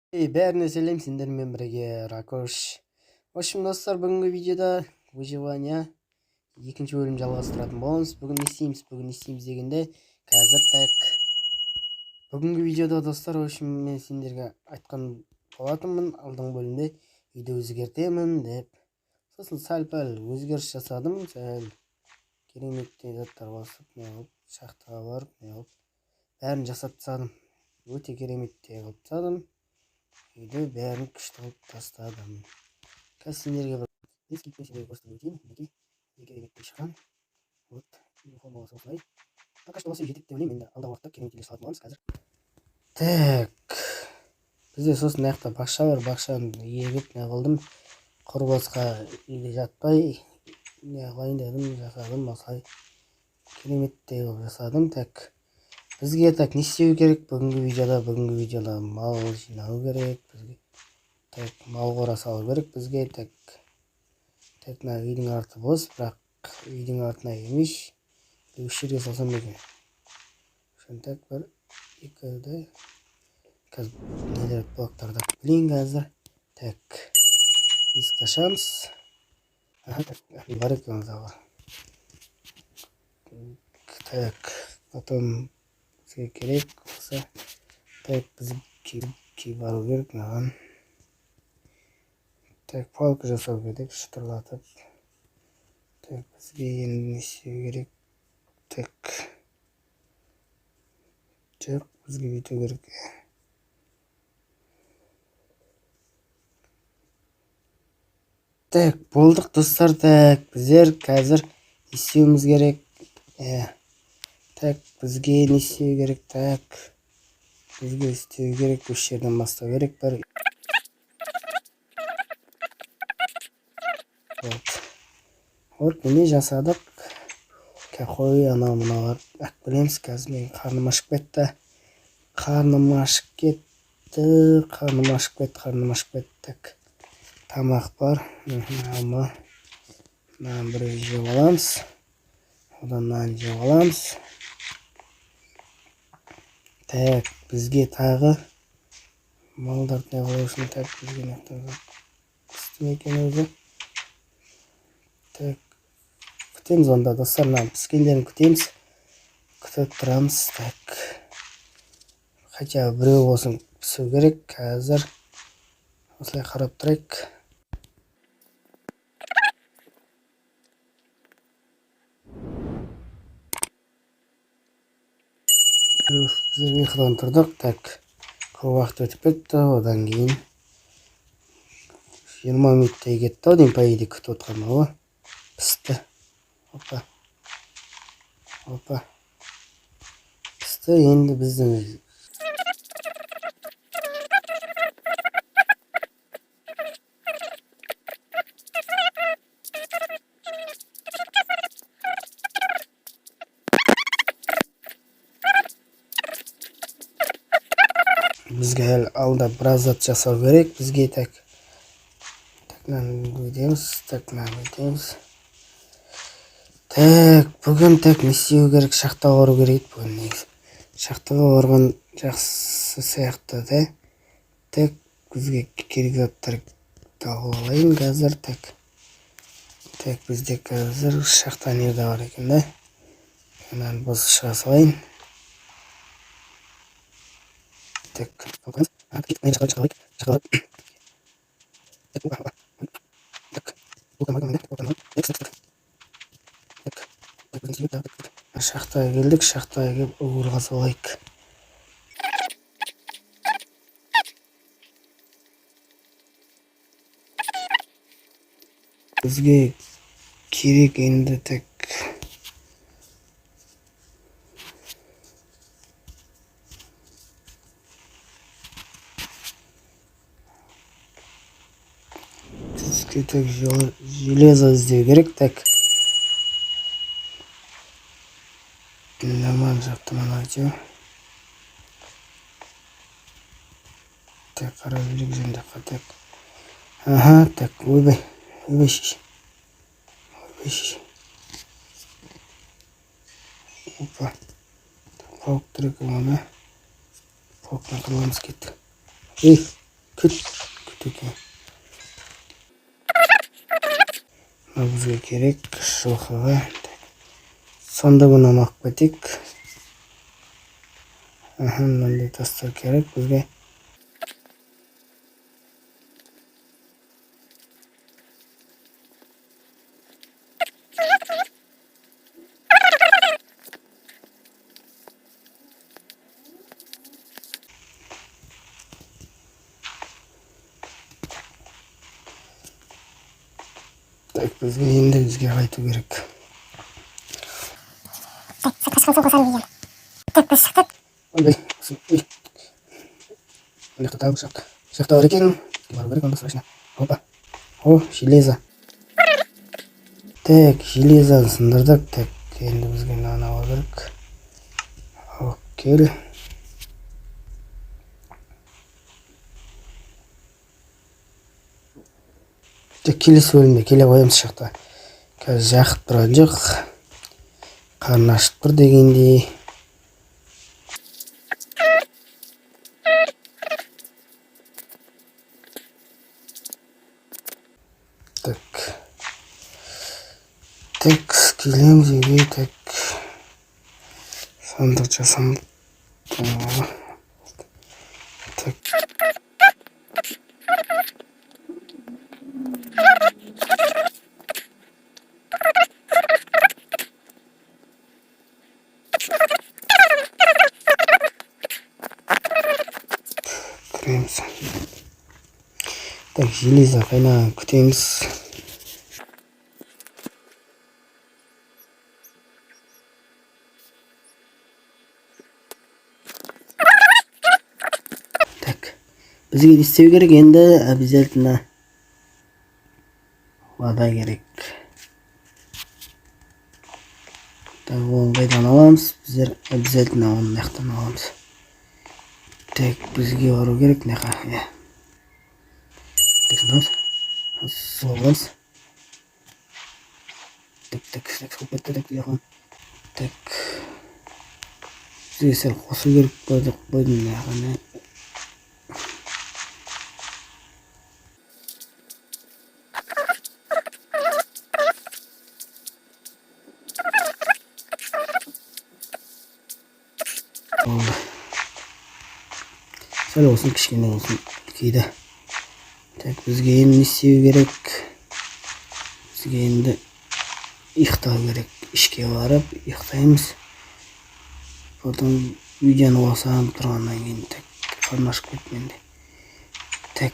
Бәріне сәлем, сендермен бірге Ракош. В общем, достар, бүгінгі видеода выживание екінші бөлім жалғастыратын боламыз. Бүгін не істейміз дегенде, қазір бүгінгі видеода достар, в общем, мен сендерге айтқан болатынмын алдыңғы бөлімде видео өзгертемін деп. Сосын сәл-пәл өзгеріс жасадым, сәл кереметтей заттар басып, шахтаға барып, бәрін жасап тастадым. Өте кереметтей қылып тастадым. Үйді бәрін күшті қылып тастадым. Қазір сендерге бір сендерге көрсетіп өтейін. Неге кереметтей шыққан. Вот, формуласы осылай. Пока что осы үй жетеді деп ойлаймын. Енді алдағы уақытта кереметтей салатын боламыз қазір. Так. Бізде сосын аяқта бақша бар. Бақшаны егіп не қылдым. Құр босқа үйде жатпай не қылайын дедім, жасадым. Осылай кереметтей қылып жасадым. Так. Бізге не істеу керек бүгінгі видеода мал жинау керек бізге. Мал қора салу керек бізге. Мына үйдің арты бос, бірақ үйдің артына емес. Осы жерге салсам екен. Бір екіде қазір нелер блоктарды білейін қазір. Есікті ашамыз. Бар екендағы. Потом бізге керек болса, бізге бару керек маған. Палка жасау керек, шытырлатып. Бізге енді не істеу керек. Жоқ, бізге бүйту керек. Болдық достар, біздер қазір істеуіміз керек. Бізге не істеу керек, бізге істеу керек, осы жерден бастау керек бар. Вот, міне жасадық. Қой, анау мыналар білеміз. Қазір мен қарным ашып кетті. Тамақ бар. Алма. Мынаны бір жеп аламыз. Одан мынаны жеп аламыз. Бізге тағы малдарды не қылу үшін бізге нақтығы істеме екен өзі. Күтеміз онда достар, піскендерін күтеміз. Күтіп тұрамыз. Хотя біреу болсын пісу керек. Қазір осылай қарап тұрайық. Біз ұйқыдан тұрдық. Көп уақыт өтіп кетті. Одан кейін 20 минуттай кетті. Одан по идее күтіп отырған пісті. Опа. Пісті. Енді біздің бізге алда біраз зат жасау керек. Бізге бүгін не істеу керек, шахтаға бару керек. Бүгін шахтаға барған жақсы сияқты. Бізге керек заттар алып алайын қазір. Бізде қазір шахта нерде бар екен да. Мынаны бос шыға салайын. Шахтаға келдік, шахтаға келіп ұғырға салайық. Бізге керек енді железо іздеу керек. Нормально жапты мана әйтеу. Қара жүрек жөнде ойбай шеш. Опа. Паук тұр екен оны. Пауктан қырыламыз кетті. Küt ekan. Bizga kerak shoxig'a. Sonda buni olib ketdik. Bunday dastur kerak bizga. Bizga endi bizga qaytib kerak. Bunday tahu шахта бар екен. Бару керек онда срочно. Опа. О, железо. Так, железоны сындырдық. Так, енді бізге мынаны алу керек. Окей. Келесі бөлімде келе қоямыз шақта. Қазір жақып тұрған жоқ. Қарны ашып тұр дегендей. Так, келеміз үйге. Так, сандық жасам. Так. Кіреміз. Так, железо қайнаған күтеміз. Бізге не істеу керек енді? Обязательно вода керек. Так, оны қайдан аламыз? Біздер обязательно оны мынаяқтан аламыз. Так, бізге бару керек мынақа. Так, соғамыз. Так, көп кетті. Так, яғын. Так, бізге сәл қосу керек қойдым мынаяқаны. Сәл olsun, кішкене olsun үлкейді. Так, бізге енді не істеу керек? Бізге енді ұйықтау керек. Ішке барып ұйықтаймыз. Потом видеоны басам тұрғаннан кейін так қарны ашып кетті менде. Так.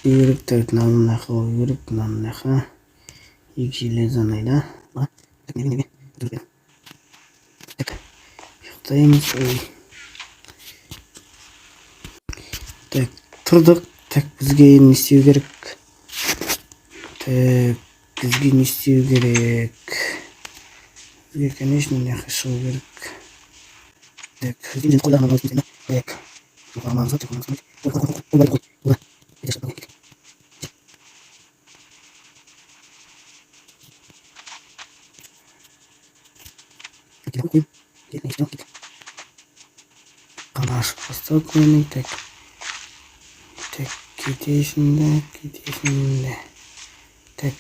Үйрек так мынаны қылу керек, мынаны. Екі железоны да. Так, не. Так, ұйықтаймыз. Так, тұрдық. Так, бізге не істеу керек? Так, бізге не істеу керек? Бізге, конечно, мынақа шығу керек. Так, бізге қойдағын алып кетемін. Так, жоғармаңызға, жоғармаңызға. Қарны ашып бастадық менің. Так, кетесің де. Так,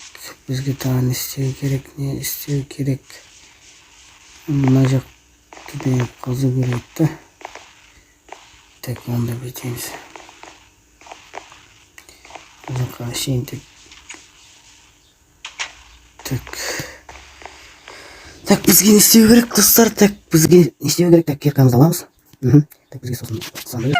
бізге тағы не істеу керек? Мына жақты қазу керек та. Так, онда бүйтеміз. Бұл жаққа шейін так, бізге не істеу керек, достар? Так, бізге не істеу керек? Так, киркамызды аламыз. Так, бізге сосын санды.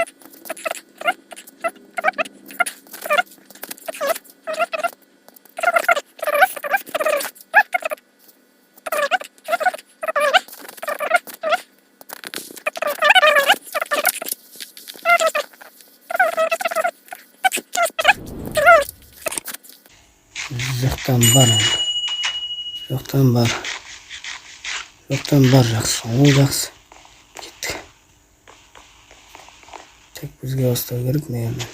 Жоқтан бар жақсы, ол жақсы. Кеттік. Так, бізге бастау керек, наверное.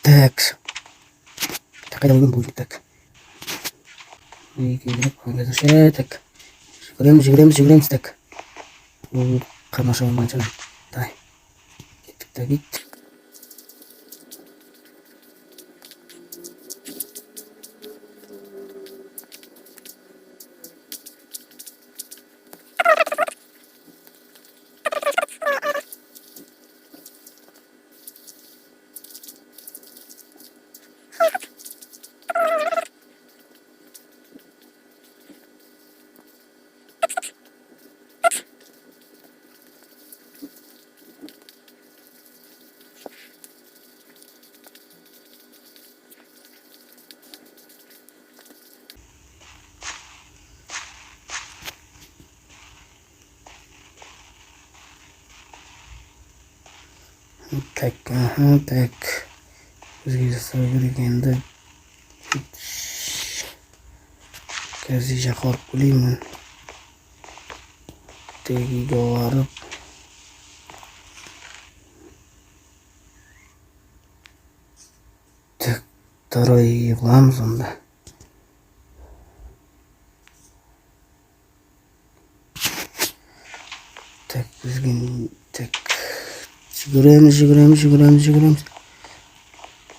Так. Так, это будем будет так. Так. Жүгіреміз, так. Қармаша болмайынша. Дай. Кеттік, так, кеттік. Так, так. Бізге жасау керек енді. Қазір жаққа барып келеймін. Үйге барып. Так, второй үйге қыламыз онда. Так, бізге... Так... Жүгіреміз.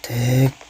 Так.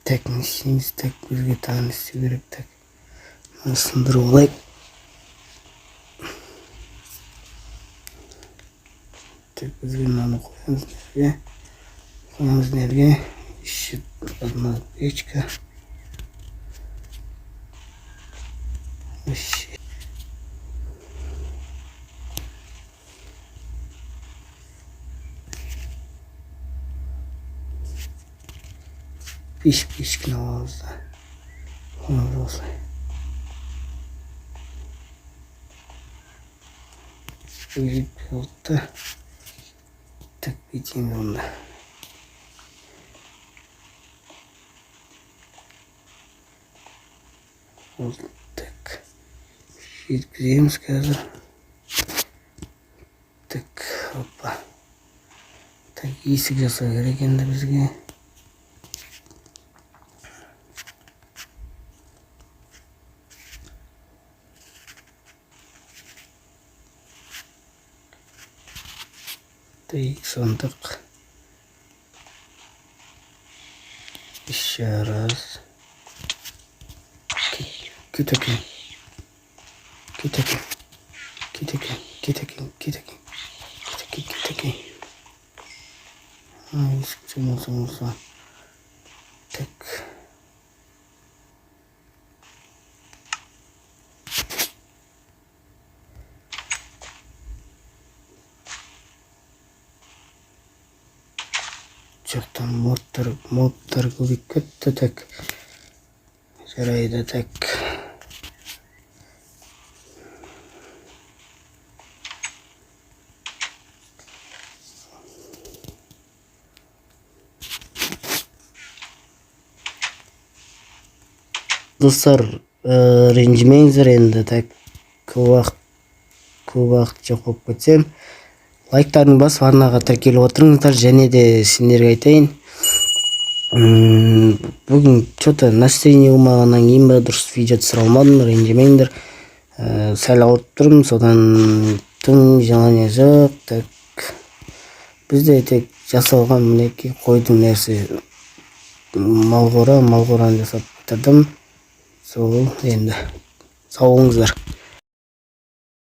Так, не істейміз, так, бізге тағы істеу керек, так. Мына сындырып алайық. Так, бізге мынаны қоямыз нерге. Еще одна печка. Пешкін аламыз да. Оны осылай. Жетпей. Так, бүйтейін онда. Так. Жеткіземіз қазір. Так, опа. Так, есік жасау керек енді бізге. Так, сондық. Еще раз. Кетекен. Болса. Так. Жоқтан модтар көбейіп кетті, так. Жарайды, так. Достар, ренжімеңіздер енді, так. Көп уақыт жоқ болып кетсем. Лайктардың басып арнаға тіркеліп отырыңыздар, және де сендерге айтайын. Бүгін что-то настроение болмағаннан кейін ба дұрыс видео түсіре алмадым, ренжімеңдер. Сәл ауырып тұрмын, содан тың желание жоқ. Так. Бізде тек жасалған мінекей қойдың нәрсе малқораны жасап бітірдім. Сол енді сау болыңыздар.